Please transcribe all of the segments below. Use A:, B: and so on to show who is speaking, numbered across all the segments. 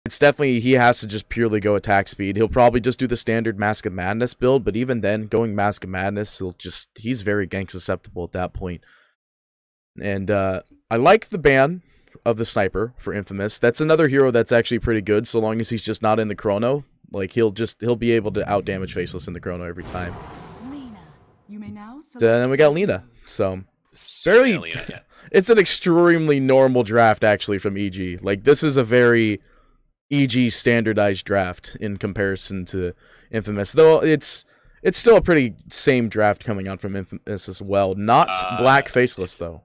A: it's definitely, he has to just purely go attack speed. He'll probably just do the standard Mask of Madness build, but even then, going Mask of Madness, he's very gank susceptible at that point. And I like the ban of the sniper for Infamous. That's another hero that's actually pretty good, so long as he's just not in the chrono. Like, he'll be able to out-damage Faceless in the chrono every time. Then we got Lina, so fairly, it's an extremely normal draft, actually, from EG. Like, this is a very EG standardized draft in comparison to Infamous, though it's still a pretty same draft coming out from Infamous as well. Not Black Faceless, though.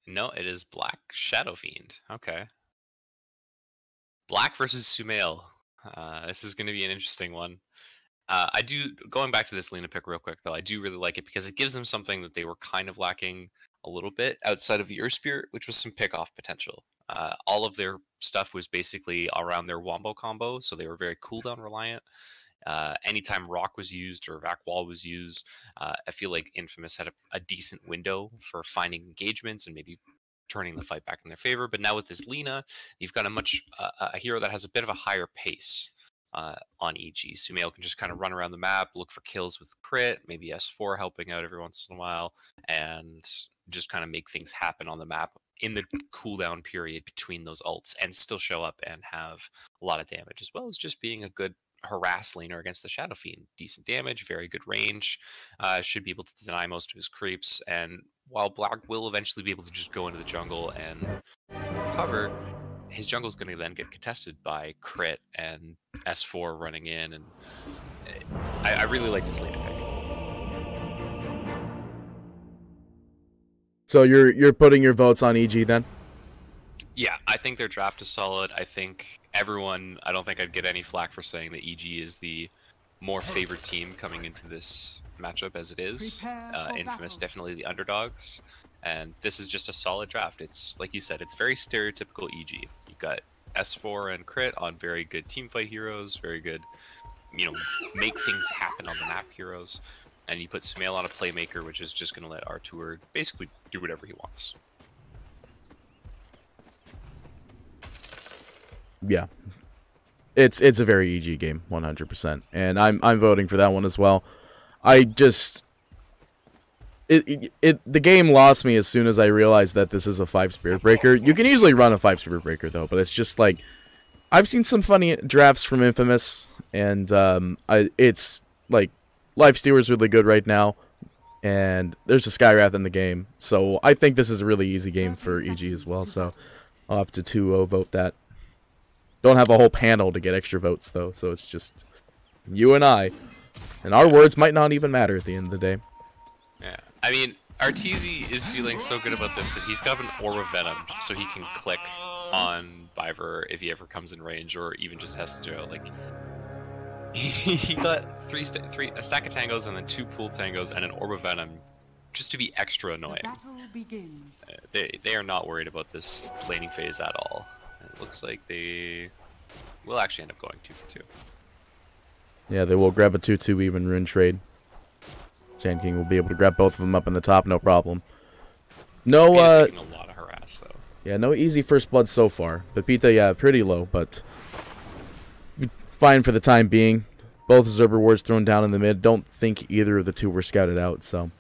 B: No, it is Black Shadow Fiend. Okay. Black versus Sumail. This is going to be an interesting one. Going back to this Lina pick real quick, though, I do really like it because it gives them something that they were kind of lacking a little bit outside of the Earth Spirit, which was some pick-off potential. All of their stuff was basically around their Wombo combo, so they were very cooldown reliant. Anytime Rock was used or Vac Wall was used, I feel like Infamous had a decent window for finding engagements and maybe turning the fight back in their favor. But now with this Lina, you've got a hero that has a bit of a higher pace on EG. Sumail can just kind of run around the map, look for kills with crit, maybe S4 helping out every once in a while, and just kind of make things happen on the map in the cooldown period between those ults and still show up and have a lot of damage, as well as just being a good harass laner against the Shadow Fiend. Decent damage, very good range, should be able to deny most of his creeps, and while Black will eventually be able to just go into the jungle and recover, his jungle is going to then get contested by crit and S4 running in, and I really like this laner pick.
A: So you're putting your votes on EG then?
B: Yeah, I think their draft is solid. I think I don't think I'd get any flack for saying that EG is the more favored team coming into this matchup as it is. Infamous definitely the underdogs, and this is just a solid draft. It's, like you said, it's very stereotypical EG. You've got S4 and crit on very good teamfight heroes, very good, make things happen on the map heroes, and you put Sumail on a playmaker, which is just going to let Artur basically do whatever he wants.
A: Yeah, it's a very EG game, 100%, and I'm voting for that one as well. I just the game lost me as soon as I realized that this is a 5 Spirit Breaker. You can easily run a 5 Spirit Breaker though, but it's just like, I've seen some funny drafts from Infamous, and it's like Lifestealer's really good right now, and there's a Skywrath in the game, so I think this is a really easy game for EG as well. So I'll have to 2-0 vote that. Don't have a whole panel to get extra votes, though, so it's just you and I. And our words might not even matter at the end of the day.
B: Yeah, I mean, Arteezy is feeling so good about this that he's got an Orb of Venom, so he can click on Biver if he ever comes in range, or even just has to do, like... he got a stack of tangos and then 2 pool tangos and an Orb of Venom, just to be extra annoying. They are not worried about this laning phase at all. It looks like they will actually end up going 2 for 2.
A: Yeah, they will grab a 2-2 even rune trade. Sand King will be able to grab both of them up in the top, no problem. No,
B: taking a lot of harass though.
A: Yeah, no easy first blood so far. Pepita, yeah, pretty low, but fine for the time being. Both Zerber wards thrown down in the mid. Don't think either of the two were scouted out, so.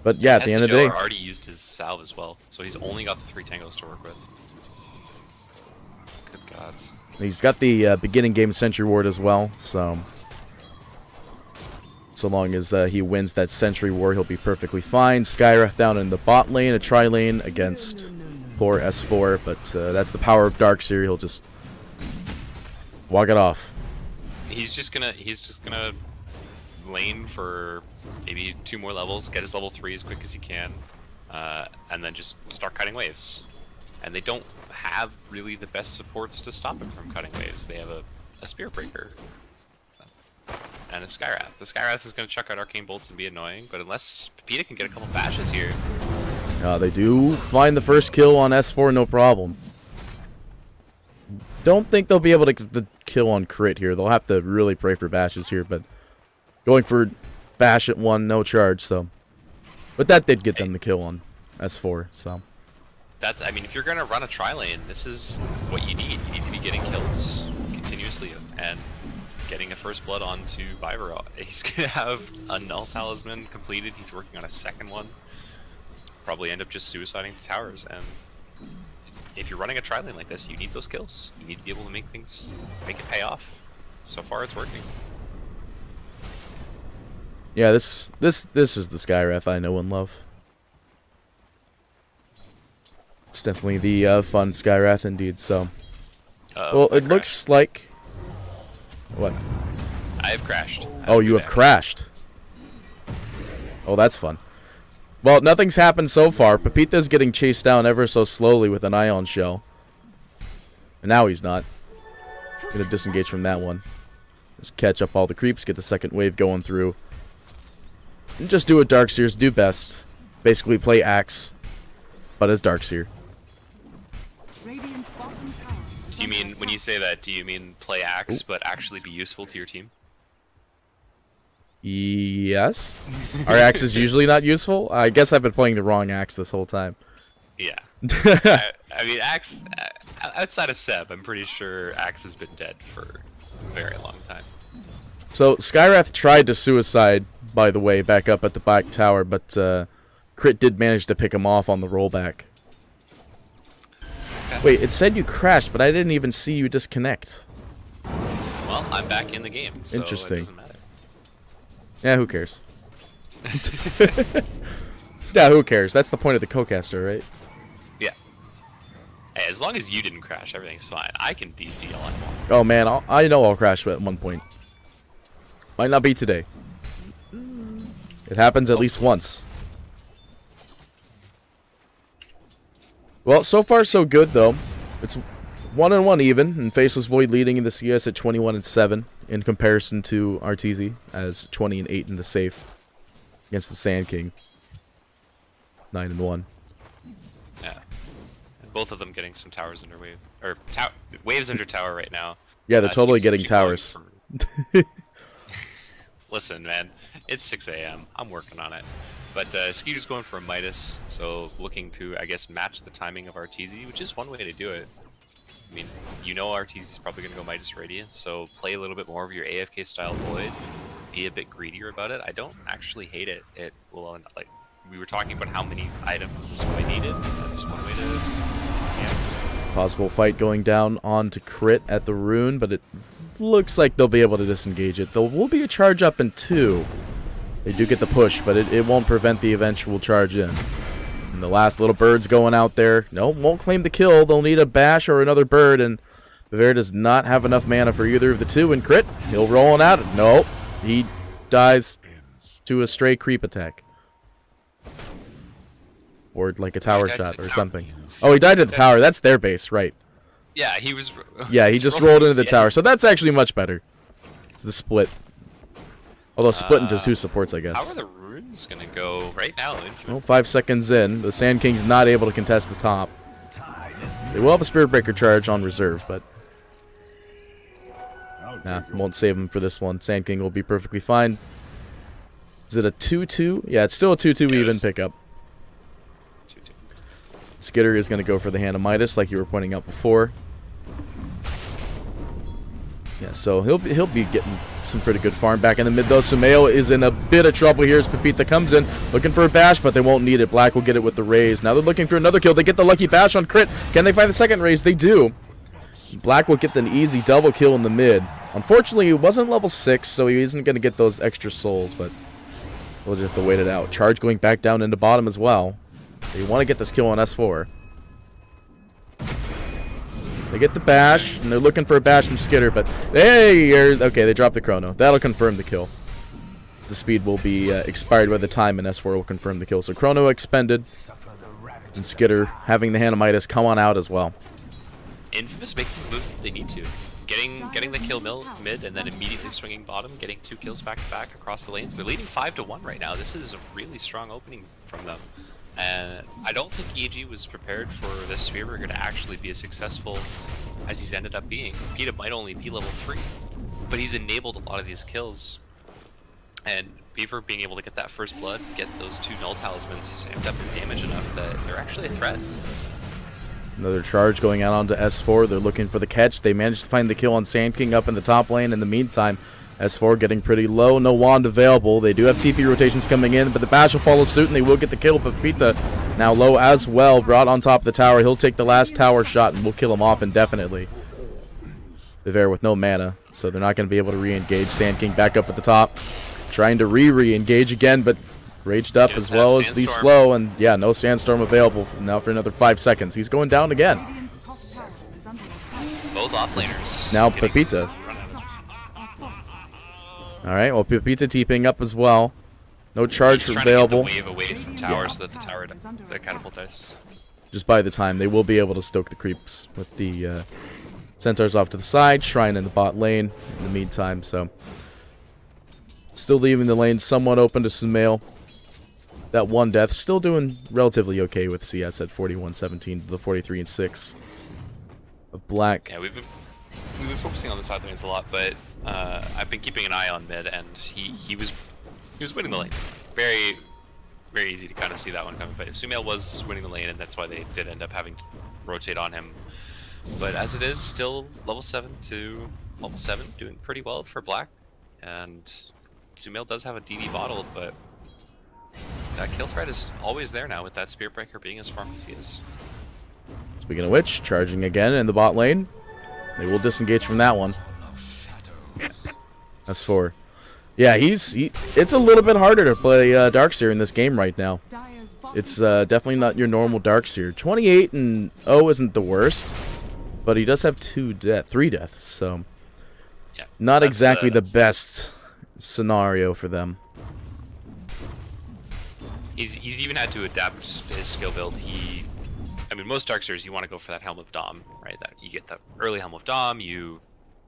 A: But yeah, at the end of the day,
B: already used his salve as well, so he's only got the 3 tangos to work with. Good gods.
A: He's got the beginning game Sentry Ward as well, so long as he wins that Sentry Ward, he'll be perfectly fine. Skywrath down in the bot lane, a tri-lane against poor S4, but that's the power of Darkseer. He'll just walk it off.
B: He's just gonna lane for maybe 2 more levels, get his level 3 as quick as he can, and then just start cutting waves. And they don't have really the best supports to stop him from cutting waves. They have a Spirit Breaker and a Skywrath. The Skywrath is going to chuck out Arcane Bolts and be annoying, but unless Pepita can get a couple bashes here...
A: They do find the first kill on S4, no problem. Don't think they'll be able to get the kill on crit here. They'll have to really pray for bashes here, but going for bash at 1, no charge, so... But that did get them the kill on S4, so...
B: I mean, if you're going to run a tri-lane, this is what you need. You need and getting a first blood onto Vivero. He's gonna have a null talisman completed. He's working on a second one. Probably end up just suiciding the towers. And if you're running a tri-lane like this, you need those kills. You need to be able to make it pay off. So far, it's working.
A: Yeah, this is the Skywrath I know and love. It's definitely the fun Skywrath indeed. So, well, it looks like what?
B: I have crashed.
A: Oh, you have crashed. Oh, that's fun. Well, nothing's happened so far. Pepita's getting chased down ever so slowly with an ion shell. And now he's not. Gonna disengage from that one. Just catch up all the creeps, get the second wave going through. And just do what Darkseers do best. Basically play Axe, but as Darkseer.
B: Do you mean, when you say that, do you mean play Axe, but actually be useful to your team?
A: Yes. Our Axe is usually not useful. I guess I've been playing the wrong Axe this whole time.
B: Yeah. I mean, Axe, outside of Seb, I'm pretty sure Axe has been dead for a very long time.
A: So, Skywrath tried to suicide, by the way, back up at the back tower, but Crit did manage to pick him off on the rollback. Okay. Wait, it said you crashed, but I didn't even see you disconnect.
B: Well, I'm back in the game, so
A: interesting.
B: It doesn't matter.
A: Yeah, who cares? Yeah, who cares? That's the point of the co-caster, right?
B: Yeah. Hey, as long as you didn't crash, everything's fine. I can DC all I want.
A: Oh man, I know I'll crash at one point. Might not be today. It happens at least once. Well, so far so good though. It's 1-1 even, and Faceless Void leading in the CS at 21-7 in comparison to RTZ as 20-8 in the safe against the Sand King. 9-1.
B: Yeah. And both of them getting some towers under wave, or waves under tower right now.
A: Yeah, they're totally getting towers.
B: Listen, man, it's 6 a.m. I'm working on it. But Skeeter's going for a Midas, so looking to, I guess, match the timing of RTZ, which is one way to do it. I mean, you know RTZ is probably going to go Midas Radiance, so play a little bit more of your AFK style Void. Be a bit greedier about it. I don't actually hate it. It will end up, like, we were talking about how many items this Void needed. That's one way to, yeah.
A: Possible fight going down onto Crit at the rune, but it looks like they'll be able to disengage it. There will be a charge up in 2. They do get the push, but it won't prevent the eventual charge in. And the last little bird's going out there. No, won't claim the kill. They'll need a bash or another bird, and Bavaria does not have enough mana for either of the two. And Crit, he'll roll on out. Nope. He dies to a stray creep attack. Or like a tower shot or something. Oh, he died to the tower. That's their base, right.
B: Yeah, he was...
A: Yeah, he just rolled into the tower. So that's actually much better. It's the split. Although split into 2 supports, I guess.
B: How are the runes going to go right now?
A: Well, 5 seconds in. The Sand King's not able to contest the top. They will have a Spirit Breaker charge on reserve, but... Nah, won't save him for this one. Sand King will be perfectly fine. Is it a 2-2? Yeah, it's still a 2-2 even pickup. Skitter is going to go for the Hand of Midas, like you were pointing out before. Yeah, so he'll be getting some pretty good farm back in the mid, though. Sumail is in a bit of trouble here as Pepita comes in, looking for a bash, but they won't need it. Black will get it with the raise. Now they're looking for another kill. They get the lucky bash on Crit. Can they find the second raise? They do. Black will get an easy double kill in the mid. Unfortunately, he wasn't level 6, so he isn't going to get those extra souls, but we'll just have to wait it out. Charge going back down into bottom as well. They want to get this kill on S4. They get the bash, and they're looking for a bash from Skitter, but okay, they dropped the chrono. That'll confirm the kill. The speed will be expired by the time, and S4 will confirm the kill. So chrono expended, and Skitter having the Hand of Midas come on out as well.
B: Infamous making the moves that they need to. Getting the kill mid, and then immediately swinging bottom, getting 2 kills back to back across the lanes. They're leading 5-1 right now. This is a really strong opening from them. And I don't think EG was prepared for this Spearbreaker to actually be as successful as he's ended up being. Peta might only be level 3, but he's enabled a lot of these kills. And Beaver being able to get that first blood, get those 2 null talismans, has amped up his damage enough that they're actually a threat.
A: Another charge going out onto S4. They're looking for the catch. They managed to find the kill on Sand King up in the top lane. In the meantime, S4 getting pretty low. No wand available. They do have TP rotations coming in, but the Bash will follow suit, and they will get the kill. But Pita now low as well. Brought on top of the tower. He'll take the last tower shot, and we'll kill him off indefinitely. Viver with no mana, so they're not going to be able to re-engage. Sand King back up at the top. Trying to re-engage again, but raged up as well as the slow. And yeah, no Sandstorm available now for another 5 seconds. He's going down again.
B: Both offlaners.
A: Now Pepita. Alright, well, Pepita TPing up as well. No charge available.
B: To get the wave away from tower so that the tower the catapult dies.
A: Just by the time, they will be able to stoke the creeps with the centaurs off to the side. Shrine in the bot lane in the meantime, so. Still leaving the lane somewhat open to Sumail. That one death. Still doing relatively okay with CS at 41-17 to the 43-6 of Black.
B: Yeah, we've been focusing on the side lanes a lot, but I've been keeping an eye on mid, and he was winning the lane. Very, very easy to kind of see that one coming. But Sumail was winning the lane, and that's why they did end up having to rotate on him. But as it is, still level 7 to level 7, doing pretty well for Black. And Sumail does have a DD bottled, but that kill threat is always there now with that Spirit Breaker being as strong as he is.
A: Speaking of which, charging again in the bot lane. They will disengage from that one. That's 4. Yeah, it's a little bit harder to play Darkseer in this game right now. It's definitely not your normal Darkseer. 28-0 isn't the worst, but he does have 3 deaths, so
B: yeah,
A: not exactly the best scenario for them.
B: He's even had to adapt his skill build. I mean, most Darkseers, you want to go for that Helm of Dom, right? That you get the early Helm of Dom, you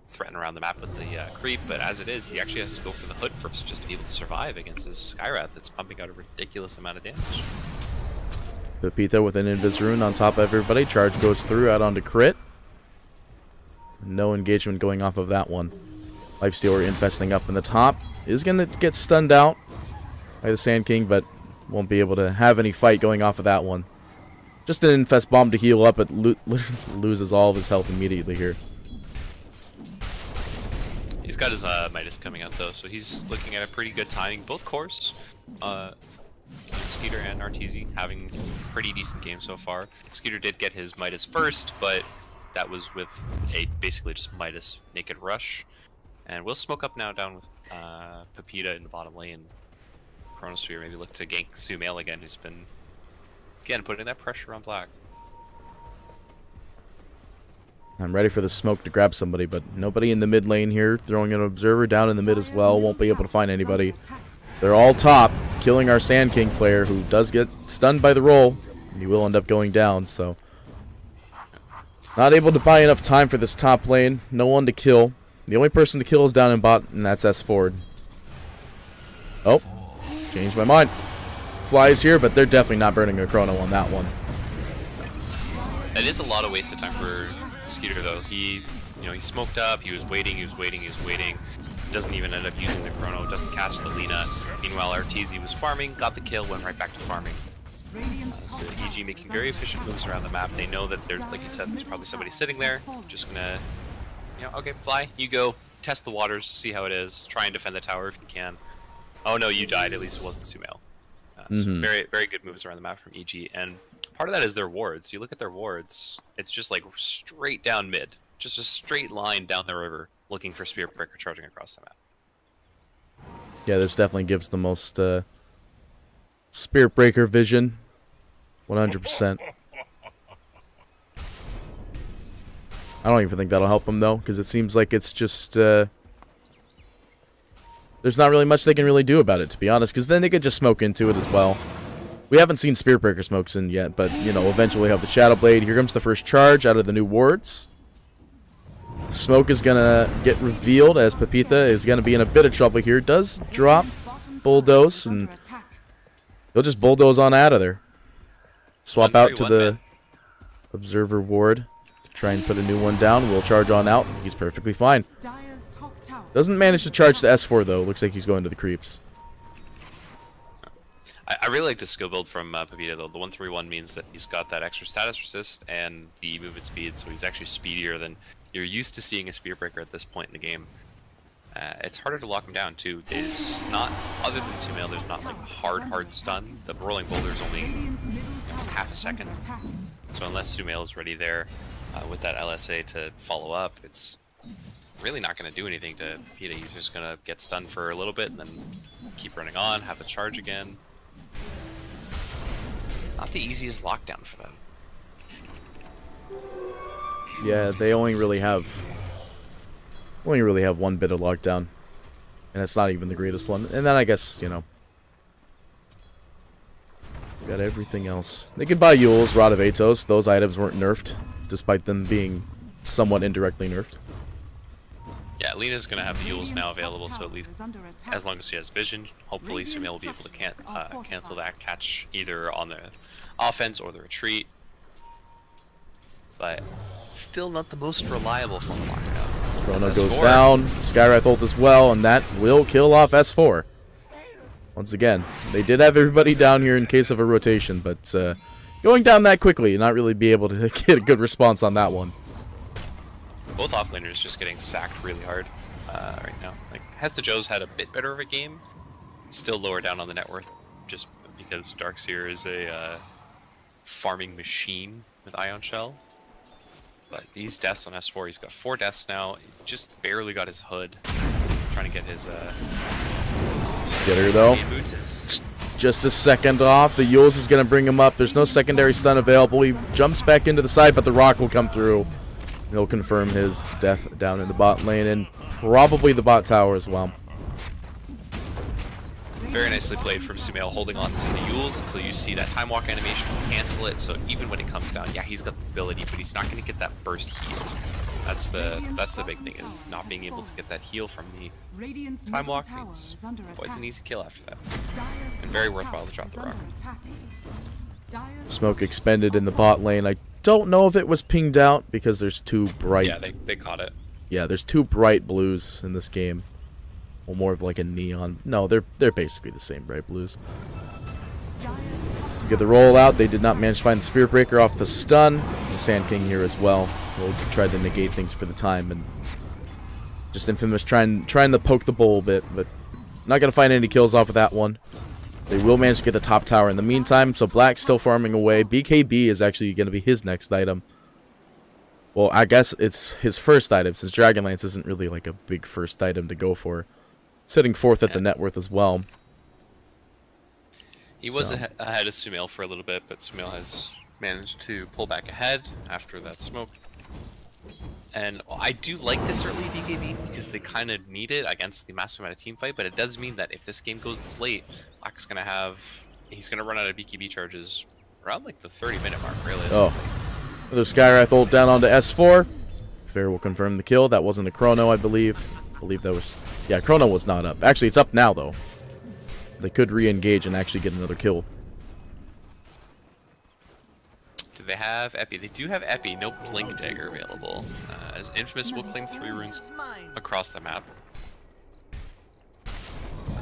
B: threaten around the map with the creep, but as it is, he actually has to go for the Hood first just to be able to survive against this Skywrath that's pumping out a ridiculous amount of damage.
A: Pepita with an Invis Rune on top of everybody. Charge goes through out onto crit. No engagement going off of that one. Lifestealer infesting up in the top. Is going to get stunned out by the Sand King, but won't be able to have any fight going off of that one. Just an infest bomb to heal up, but loses all of his health immediately here.
B: He's got his Midas coming out though, so he's looking at a pretty good timing. Both cores, Skeeter and Arteezy, having pretty decent games so far. Skeeter did get his Midas first, but that was with a basically just Midas naked rush. And we'll smoke up now down with Pepita in the bottom lane. Chronosphere maybe look to gank Sumail again, who's been again putting that pressure on Black.
A: I'm ready for the smoke to grab somebody, but nobody in the mid lane here. Throwing an observer down in the mid as well. Won't be able to find anybody. They're all top, killing our Sand King player, who does get stunned by the roll. And he will end up going down, so. Not able to buy enough time for this top lane. No one to kill. The only person to kill is down in bot, and that's S4. Oh, changed my mind. Flies here, but they're definitely not burning a chrono on that one.
B: That is a lot of wasted time for Skeeter though. He smoked up, he was waiting, doesn't even end up using the chrono, doesn't catch the Lina. Meanwhile, Arteezy was farming, got the kill, went right back to farming. So EG making very efficient moves around the map. They know that there's, like you said, there's probably somebody sitting there, just gonna, okay, fly, you go, test the waters, see how it is, try and defend the tower if you can. Oh no, you died, at least it wasn't Sumail. So very, very good moves around the map from EG, and part of that is their wards. You look at their wards, it's just like straight down mid. Just a straight line down the river, looking for Spirit Breaker charging across the map.
A: Yeah, this definitely gives the most Spirit Breaker vision. 100%. I don't even think that'll help them, though, because it seems like it's just... there's not really much they can really do about it, to be honest, because then they could just smoke into it as well. We haven't seen Spirit Breaker smokes in yet, but, eventually we have the Shadow Blade. Here comes the first charge out of the new wards. Smoke is going to get revealed as Pepita is going to be in a bit of trouble here. Does drop Bulldoze, and he'll just Bulldoze on out of there. Swap out to the Observer ward. Try and put a new one down. We'll charge on out. He's perfectly fine. Doesn't manage to charge the S4, though. Looks like he's going to the creeps.
B: I really like the skill build from Pepita though. The 131 means that he's got that extra status resist and the movement speed, so he's actually speedier than you're used to seeing a spear breaker at this point in the game. It's harder to lock him down too. There's not, other than Sumail, there's not like hard stun. The rolling boulder is only half a second, so unless Sumail is ready there with that LSA to follow up, it's really not going to do anything to Pepita. He's just going to get stunned for a little bit and then keep running on, have a charge again. Not the easiest lockdown for them.
A: Yeah, they only really have one bit of lockdown, and it's not even the greatest one. And then I guess, you know, got everything else. They could buy Yules, Rod of Atos. Those items weren't nerfed, despite them being somewhat indirectly nerfed.
B: Yeah, Lena's going to have the Yules now available, so at least as long as she has vision, hopefully Sumail will be able to cancel that catch either on the offense or the retreat. But still not the most reliable from the lockdown.
A: Chrono goes down, Skywrath ult as well, and that will kill off S4. Once again, they did have everybody down here in case of a rotation, but going down that quickly, not really be able to get a good response on that one.
B: Both offlaners just getting sacked really hard right now. Like, Hesta Joe's had a bit better of a game, still lower down on the net worth, just because Darkseer is a farming machine with Ion Shell. But these deaths on S4, he's got 4 deaths now, just barely got his hood. Trying to get his
A: Skitter though. Just a second off. The Yules is going to bring him up. There's no secondary stun available. He jumps back into the side, but the rock will come through. He'll confirm his death down in the bot lane and probably the bot tower as well.
B: Very nicely played from Sumail, holding on to the Yules until you see that time walk animation, cancel it, so even when it comes down, yeah, he's got the ability, but he's not going to get that burst heal. That's the big thing, is not being able to get that heal from the time walk means, well, it's an easy kill after that. And very worthwhile to drop the rock.
A: Smoke expended in the bot lane. I don't know if it was pinged out because there's two bright...
B: Yeah, they caught it.
A: Yeah, there's two bright blues in this game. Well, more of like a neon. No, they're basically the same bright blues. Get the roll out. They did not manage to find the Spirit Breaker off the stun. The Sand King here as well. We'll try to negate things for the time, and just Infamous trying to poke the bull a bit, but not gonna find any kills off of that one. They will manage to get the top tower in the meantime, so Black's still farming away. BKB is actually going to be his next item. Well, I guess it's his first item, since Dragonlance isn't really like a big first item to go for. Sitting 4th at the net worth as well.
B: He was ahead of Sumail for a little bit, but Sumail has managed to pull back ahead after that smoke. And I do like this early BKB because they kind of need it against the massive amount of team fight, but it does mean that if this game goes late, Black's going to he's going to run out of BKB charges around like the 30-minute mark, really.
A: Oh. The Skywrath ult down onto S4. Fair will confirm the kill. That wasn't a Chrono, I believe. I believe that was... Yeah, Chrono was not up. Actually, it's up now, though. They could re-engage and actually get another kill.
B: Do they have Epi? They do have Epi. No Blink Dagger available. As Infamous will claim 3 runes across the map.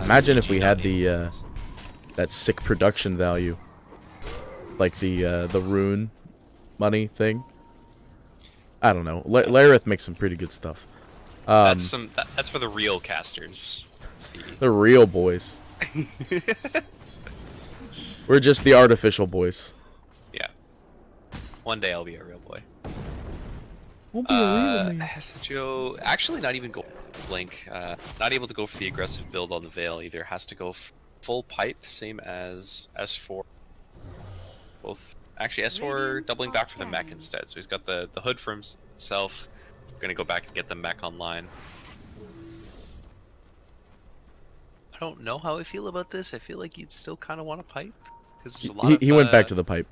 A: Imagine if we had the that sick production value, like the rune money thing. I don't know. Lareth makes some pretty good stuff.
B: That's for the real casters.
A: The real boys. We're just the artificial boys.
B: Yeah. One day I'll be a real boy.
A: Won't be a real man.
B: Joe actually not even go Blink. Not able to go for the aggressive build on the Veil either. Has to go full pipe, same as S4. Both actually S4 doubling back for the mech instead. So he's got the hood for himself. Gonna go back and get the mech online. I don't know how I feel about this. I feel like you'd still kind of want to pipe because there's a lot.
A: He went back to the pipe.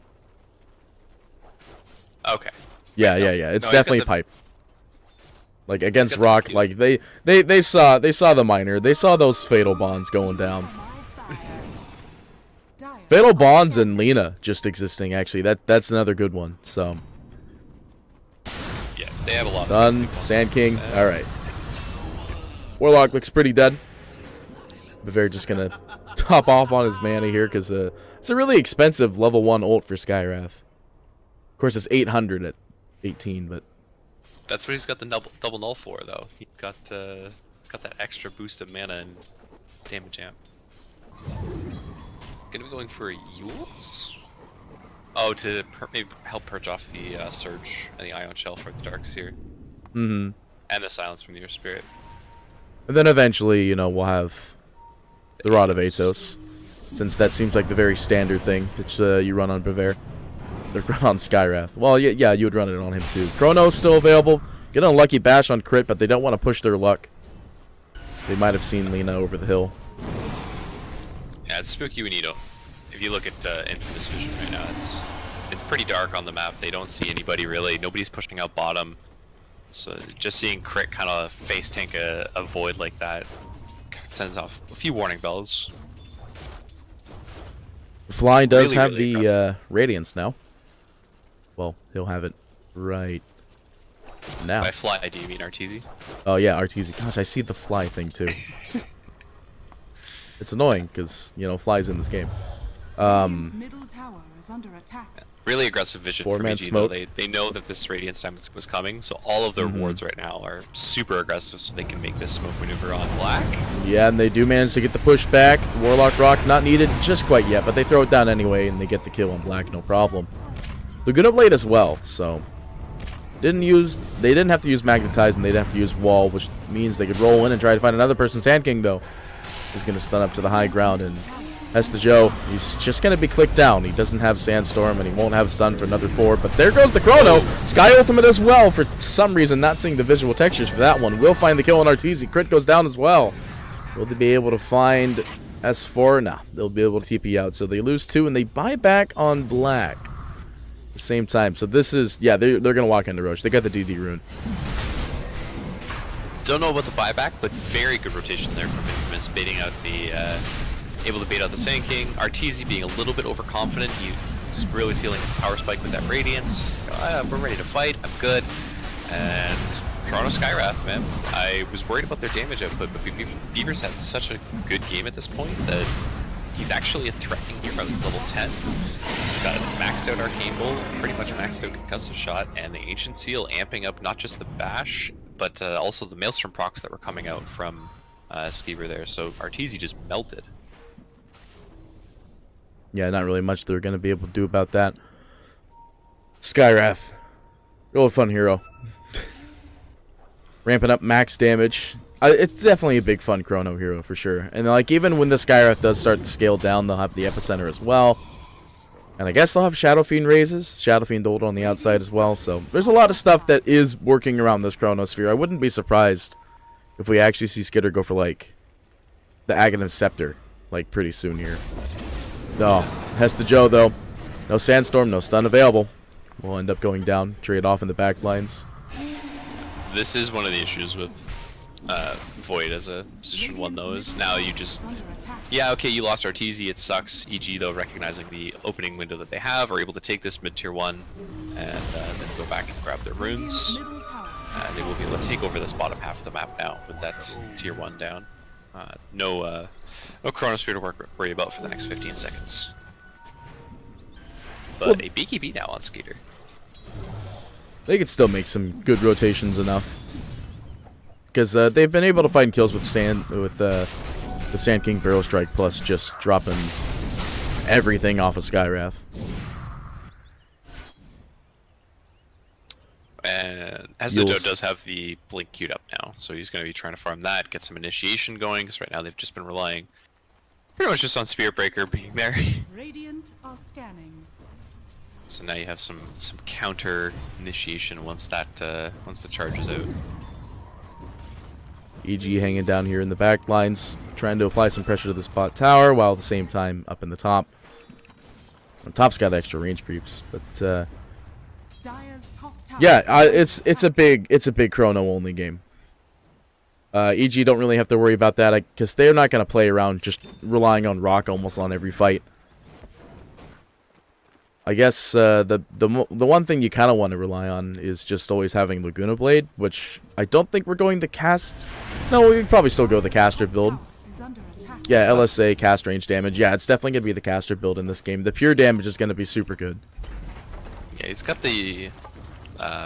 B: Okay.
A: Yeah. It's definitely pipe. Like against Rock, like they saw the miner. They saw those fatal bonds going down. Fatal bonds and Lena just existing. Actually, that's another good one. So.
B: Yeah, they have a lot.
A: Stun, Sand King. All right. Warlock looks pretty dead. Bavaria just gonna top off on his mana here because it's a really expensive level 1 ult for Skywrath. Of course, it's 800 at 18, but
B: that's what he's got the double null for, though. He's got that extra boost of mana and damage amp. Gonna be going for a Yules? Oh, to maybe help purge off the Surge and the Ion Shell for the Darks here.
A: Mm-hmm.
B: And the Silence from the Earth Spirit. And
A: then eventually, you know, we'll have the Rod of Atos, since that seems like the very standard thing that you run on Bavair. They're run on Skywrath. Well, yeah, you would run it on him too. Chrono's still available. Get an Unlucky Bash on crit, but they don't want to push their luck. They might have seen Lina over the hill.
B: Yeah, it's spooky when you don't. If you look at Infamous Vision right now, it's pretty dark on the map. They don't see anybody really. Nobody's pushing out bottom. So just seeing crit kind of face tank a void like that sends off a few warning bells.
A: Fly does really, have really the Radiance now. Well, he'll have it right now.
B: By Fly, do you mean Arteezy?
A: Oh yeah, Arteezy. Gosh, I see the Fly thing too. It's annoying because, you know, Fly's in this game.
C: Middle tower is under attack.
B: Really aggressive vision for EG, though. They know that this Radiance time was coming, so all of their wards right now are super aggressive so they can make this smoke maneuver on black.
A: Yeah, and they do manage to get the push back. Warlock Rock not needed just quite yet, but they throw it down anyway, and they get the kill on black, no problem. Laguna Blade as well, so they didn't have to use Magnetize, and they'd have to use Wall, which means they could roll in and try to find another person. Sand King, though, is going to stun up to the high ground, and that's the Joe. He's just going to be clicked down. He doesn't have Sandstorm, and he won't have Stun for another 4. But there goes the Chrono. Sky Ultimate as well. For some reason, not seeing the visual textures for that one. Will find the kill on Arteezy. Crit goes down as well. Will they be able to find S4? Nah, they'll be able to TP out. So they lose 2, and they buy back on black at the same time. So this is, yeah, they're going to walk into Roche. They got the DD rune.
B: Don't know about the buyback, but very good rotation there from Infamous, baiting out the... able to bait out the Sand King. Arteezy being a little bit overconfident. He's really feeling his power spike with that Radiance. We're ready to fight. I'm good. And Chrono Skywrath, man. I was worried about their damage output, but Beaver's had such a good game at this point that he's actually a threatening hero. He's level 10. He's got a maxed out Arcane Bolt, pretty much maxed out Concussive Shot, and the Ancient Seal amping up not just the Bash, but also the Maelstrom procs that were coming out from Skeever there. So Arteezy just melted.
A: Yeah, not really much they're going to be able to do about that. Skywrath. Real fun hero. Ramping up max damage. It's definitely a big fun Chrono hero for sure. And like even when the Skywrath does start to scale down, they'll have the Epicenter as well. And I guess they'll have Shadow Fiend raises. Shadow Fiend ult on the outside as well. So there's a lot of stuff that is working around this Chronosphere. I wouldn't be surprised if we actually see Skitter go for like the Aghanim Scepter like pretty soon here. No, Hesta Joe though. No Sandstorm, no stun available. We'll end up going down, trade off in the back lines.
B: This is one of the issues with Void as a position 1 though, is now you just... Yeah, okay, you lost Arteezy, it sucks. EG though, recognizing the opening window that they have, are able to take this mid-tier 1 and then go back and grab their runes. They will be able to take over this bottom half of the map now with that tier 1 down. No Chronosphere to worry about for the next 15 seconds. But a BKB now on Skater.
A: They could still make some good rotations enough. Because they've been able to find kills with the Sand King Barrel Strike plus just dropping everything off of Skywrath.
B: And Hesta does have the Blink queued up now, so he's going to be trying to farm that, get some initiation going, because right now they've just been relying pretty much just on Spirit Breaker being there.
C: Radiant are scanning.
B: So now you have some counter initiation once that once the charge is out.
A: EG hanging down here in the back lines, trying to apply some pressure to the spot tower, while at the same time up in the top. On top's got extra range creeps, but yeah, it's a big Chrono only game. EG don't really have to worry about that because they're not going to play around just relying on Rock almost on every fight. I guess the one thing you kind of want to rely on is just always having Laguna Blade, which I don't think we're going to cast. No, we'd probably still go the caster build. Yeah,
B: stuff.
A: LSA, cast range damage. Yeah, it's definitely going to be the caster build in this game. The pure damage is going to be super good.
B: Yeah, he's got the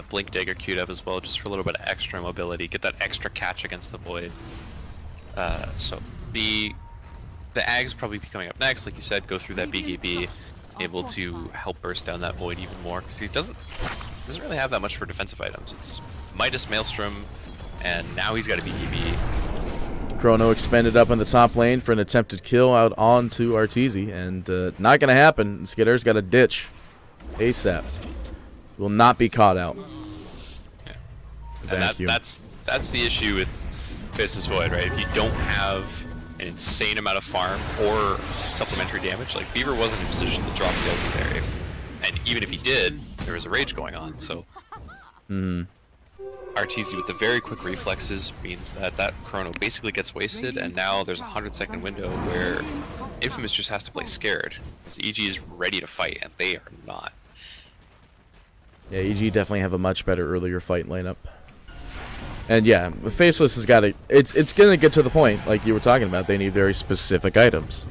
B: Blink Dagger queued up as well, just for a little bit of extra mobility. Get that extra catch against the Void. So the Ags probably be coming up next, like you said, go through that BKB, able to help burst down that Void even more, because he doesn't really have that much for defensive items. It's Midas Maelstrom, and now he's got a BKB.
A: Chrono expended up in the top lane for an attempted kill out onto Arteezy, and not going to happen. Skitter's got a ditch ASAP. Will not be caught out.
B: Yeah. And that's the issue with Faceless Void, right? If you don't have an insane amount of farm or supplementary damage, like Beaver wasn't in position to drop the ulti there, and even if he did, there was a rage going on, so Arteezy with the very quick reflexes means that Chrono basically gets wasted, and now there's a 100-second window where Infamous just has to play scared, because EG is ready to fight, and they are not.
A: Yeah, EG definitely have a much better earlier fight lineup. And yeah, Faceless has got to... It's going to get to the point, like you were talking about. They need very specific items.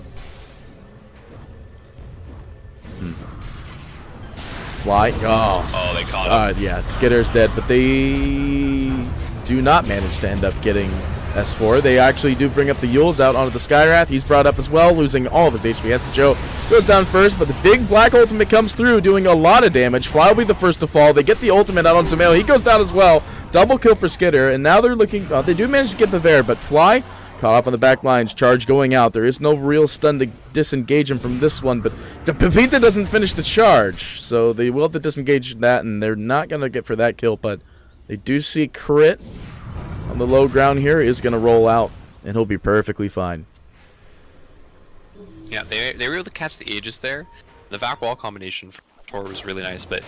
A: Fly. Oh,
B: they caught him.
A: Yeah, Skitter's dead, but they do not manage to end up getting S4. They actually do bring up the Yules out onto the Skywrath. He's brought up as well, losing all of his HP. Estijo goes down first, but the big black ultimate comes through, doing a lot of damage. Fly will be the first to fall. They get the ultimate out on Sumail. He goes down as well. Double kill for Skitter, and now they're looking... they do manage to get the Bear, but Fly caught off on the back lines. Charge going out. There is no real stun to disengage him from this one, but Pepita doesn't finish the charge, so they will have to disengage that, and they're not going to get for that kill, but they do see Crit on the low ground here. Is going to roll out, and he'll be perfectly fine.
B: Yeah, they were able to catch the Aegis there. The Vac Wall combination for Tor was really nice, but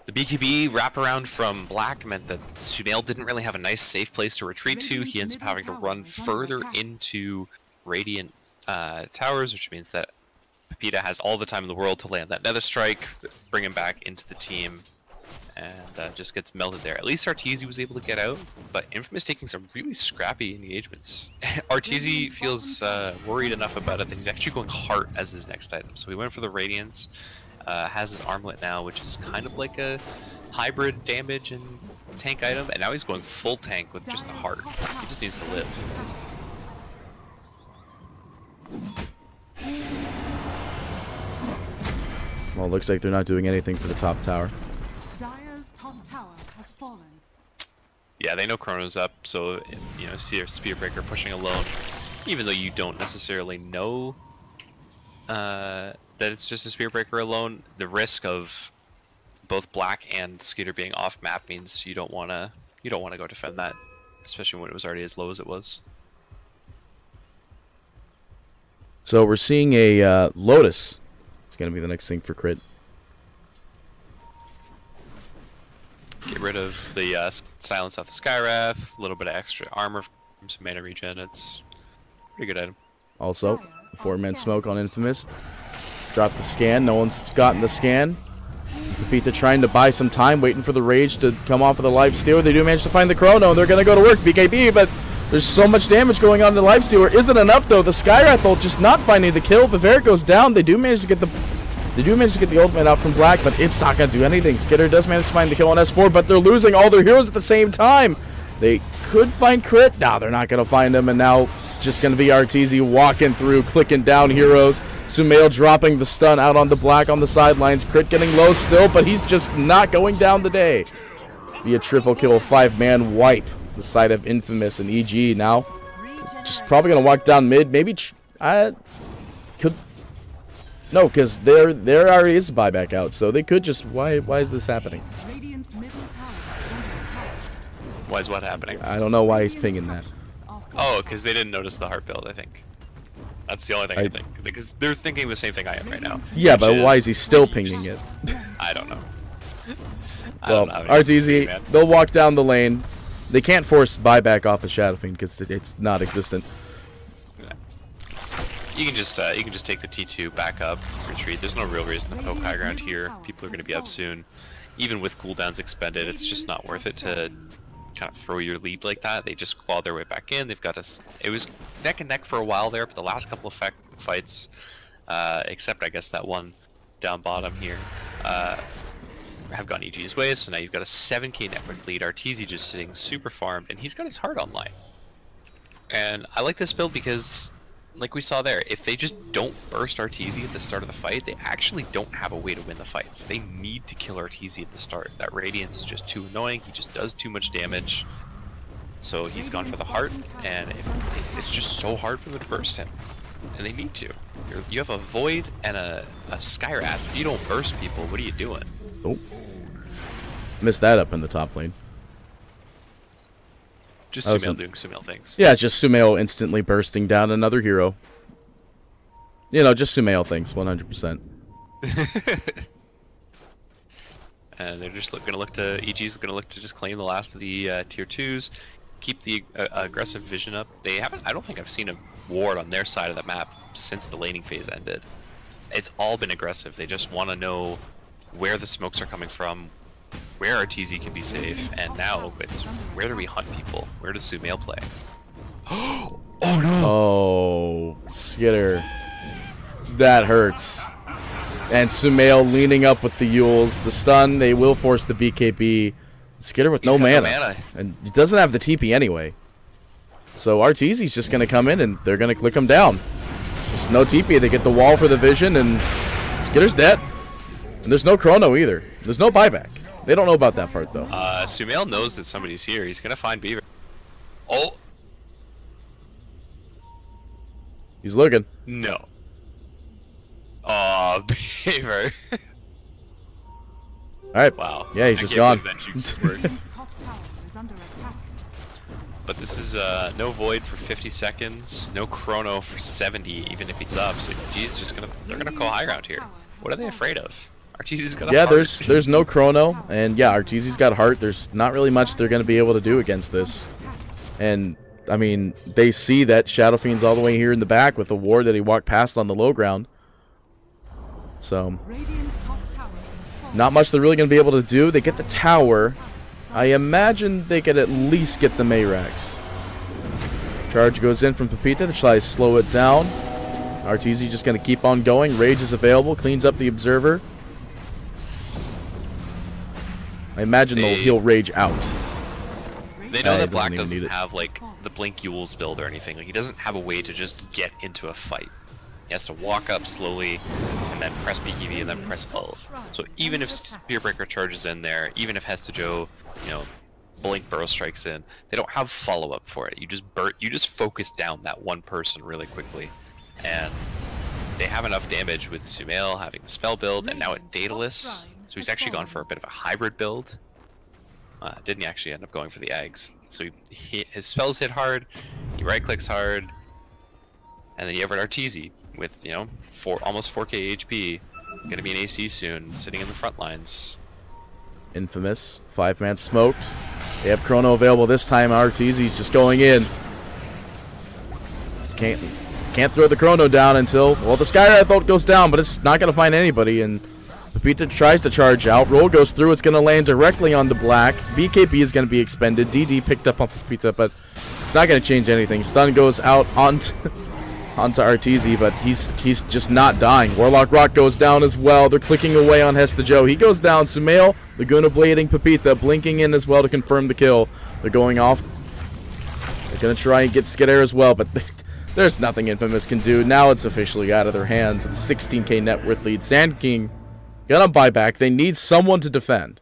B: the BKB wraparound from Black meant that Sumail didn't really have a nice safe place to retreat to. He ends up having to run further into Radiant Towers, which means that Pepita has all the time in the world to land that Nether Strike, bring him back into the team, and just gets melted there. At least Arteezy was able to get out, but Infamous taking some really scrappy engagements. Arteezy feels worried enough about it that he's actually going Heart as his next item. So he went for the Radiance, has his Armlet now, which is kind of like a hybrid damage and tank item, and now he's going full tank with just the Heart. He just needs to live.
A: Well, it looks like they're not doing anything for the top tower.
C: Dire's top tower has fallen.
B: Yeah, they know Chrono's up, so you know, see a Spear Breaker pushing alone, even though you don't necessarily know that it's just a Spear Breaker alone. The risk of both Black and Skeeter being off map means you don't want to go defend that, especially when it was already as low as it was.
A: So we're seeing a Lotus. It's going to be the next thing for Crit.
B: Get rid of the silence off the Skywrath, a little bit of extra armor from some mana regen. It's a pretty good item.
A: Also, 4-man smoke on Infamous. Drop the scan. No one's gotten the scan. Pepita trying to buy some time, waiting for the Rage to come off of the Lifestealer. They do manage to find the Chrono, and they're going to go to work. BKB, but there's so much damage going on in the Lifestealer. Isn't enough, though. The Skywrath ult just not finding the kill. Bavaria goes down. They do manage to get the ultimate out from Black, but it's not going to do anything. Skitter does manage to find the kill on S4, but they're losing all their heroes at the same time. They could find Crit. No, they're not going to find him, and now it's just going to be Arteezy walking through, clicking down heroes. Sumail dropping the stun out on the Black on the sidelines. Crit getting low still, but he's just not going down today. Be a triple kill, 5-man wipe. The side of Infamous and EG now. Just probably going to walk down mid. Maybe could... No, because there already is a buyback out, so they could just... Why is this happening?
B: Why is what happening?
A: I don't know why he's pinging that.
B: Oh, because they didn't notice the Heart build, I think. That's the only thing I think. Because they're thinking the same thing I am right now.
A: Yeah, but why is he still pinging it?
B: I don't know.
A: Well, Arteezy, they'll walk down the lane. They can't force buyback off of Shadow Fiend because it's not existent.
B: You can just take the T2 back up, retreat. There's no real reason to poke high ground here. People are going to be up soon. Even with cooldowns expended, it's just not worth it to kind of throw your lead like that. They just claw their way back in. They've got us. It was neck and neck for a while there, but the last couple of fights, except I guess that one down bottom here, have gone EG's way. So now you've got a 7k net worth lead. Arteezy just sitting super farmed, and he's got his heart online. And I like this build because, like we saw there, if they just don't burst Arteezy at the start of the fight, they actually don't have a way to win the fights. They need to kill Arteezy at the start. That Radiance is just too annoying. He just does too much damage. So he's gone for the heart, and it's just so hard for them to burst him. And they need to. You have a Void and a Skyrat. If you don't burst people, what are you doing?
A: Oh. Missed that up in the top lane.
B: Just Sumail doing Sumail things.
A: Yeah, just Sumail instantly bursting down another hero. You know, just Sumail things, 100%.
B: And they're just going to look to, EG's going to look to just claim the last of the tier 2s, keep the aggressive vision up. They haven't, I don't think I've seen a ward on their side of the map since the laning phase ended. It's all been aggressive. They just want to know where the smokes are coming from, where Arteezy can be safe, and now it's where do we hunt people? Where does Sumail play?
A: Oh no! Oh, Skitter. That hurts. And Sumail leaning up with the Yules. The stun, they will force the BKB. Skitter with no mana. And he doesn't have the TP anyway. So Arteezy's just going to come in and they're going to click him down. There's no TP. They get the wall for the vision and Skitter's dead. And there's no chrono either. There's no buyback. They don't know about that part though.
B: Sumail knows that somebody's here. He's going to find Beaver. Oh!
A: He's looking.
B: No. Oh, Beaver.
A: Alright.
B: Wow.
A: Yeah, he's just gone.
B: But this is no Void for 50 seconds, no Chrono for 70, even if he's up. So G's just they're gonna call high ground here. What are they afraid of? Arteezy's got a heart.
A: there's no Chrono, and yeah, Arteezy's got heart. There's not really much they're gonna be able to do against this. And I mean, they see that Shadow Fiend's all the way here in the back with a ward that he walked past on the low ground. So not much they're really gonna be able to do. They get the tower. I imagine they could at least get the Mayrax. Charge goes in from Pepita to try to slow it down. Arteezy just going to keep on going. Rage is available. Cleans up the Observer. I imagine he'll Rage out.
B: They know that Black doesn't have like the Blink Yules build or anything. Like, he doesn't have a way to just get into a fight. He has to walk up slowly, and then press BKB, and then press ult. So even if Spearbreaker charges in there, even if Hestajo, you know, Blink Burrow strikes in, they don't have follow-up for it. You just focus down that one person really quickly, and they have enough damage with Sumail having the spell build, and now at Daedalus, so he's actually gone for a bit of a hybrid build. Didn't he actually end up going for the eggs? So his spells hit hard, he right-clicks hard, and then you have an Arteezy with, you know, almost 4k HP, gonna be an AC soon, sitting in the front lines.
A: Infamous, 5-man smoked. They have Chrono available this time. Arteezy's just going in. Can't throw the Chrono down until, well, the Skyrat ult goes down, but it's not gonna find anybody, and Pepita tries to charge out. Roll goes through, it's gonna land directly on the Black. BKB is gonna be expended. DD picked up on Pepita, but it's not gonna change anything. Stun goes out onto Arteezy, but he's just not dying. Warlock Rock goes down as well. They're clicking away on Hestajo. He goes down. Sumail, Laguna Blading Pepita, blinking in as well to confirm the kill. They're going off. They're going to try and get Skid Air as well, but there's nothing Infamous can do. Now it's officially out of their hands. The 16k net worth lead. Sand King gonna buy back. They need someone to defend.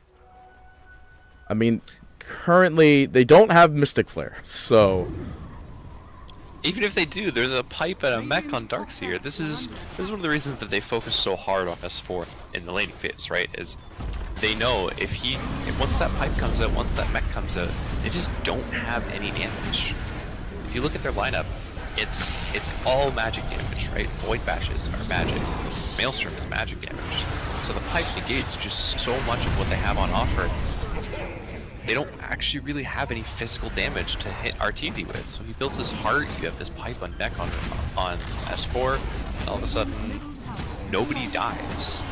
A: I mean, currently they don't have Mystic Flare, so...
B: Even if they do, there's a pipe and a mech on Darkseer. This is one of the reasons that they focus so hard on S4 in the laning phase, right? Is they know if once that pipe comes out, once that mech comes out, they just don't have any damage. If you look at their lineup, it's all magic damage, right? Void Bashes are magic. Maelstrom is magic damage. So the pipe negates just so much of what they have on offer. They don't actually really have any physical damage to hit Arteezy with. So he builds this heart, you have this pipe on deck on S4, and all of a sudden, nobody dies.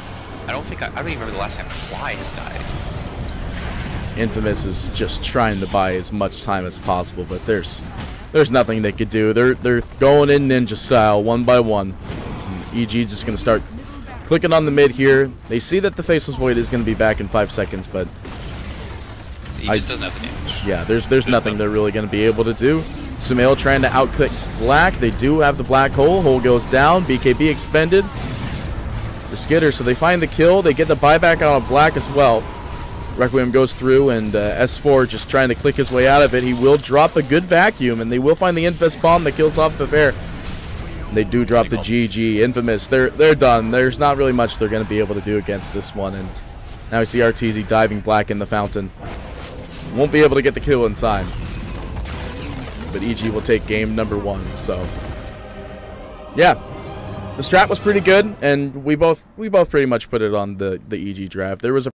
B: I don't even remember the last time Fly has died.
A: Infamous is just trying to buy as much time as possible, but there's nothing they could do. They're going in ninja style, one by one. And EG just going to start clicking on the mid here. They see that the Faceless Void is going to be back in 5 seconds, but
B: He just doesn't have the damage.
A: yeah, there's nothing they're really going to be able to do. Sumail trying to outclick Black. They do have the Black Hole. Hole goes down. BKB expended for Skitter, so they find the kill. They get the buyback out on Black as well. Requiem goes through, and S4 just trying to click his way out of it. He will drop a good vacuum, and they will find the Infest Bomb that kills off the fair. They do drop the GG. Infamous, they're done. There's not really much they're going to be able to do against this one, and now we see RTZ diving Black in the fountain. Won't be able to get the kill in time, but EG will take game number 1. So yeah, the strat was pretty good, and we both pretty much put it on the EG draft. There was a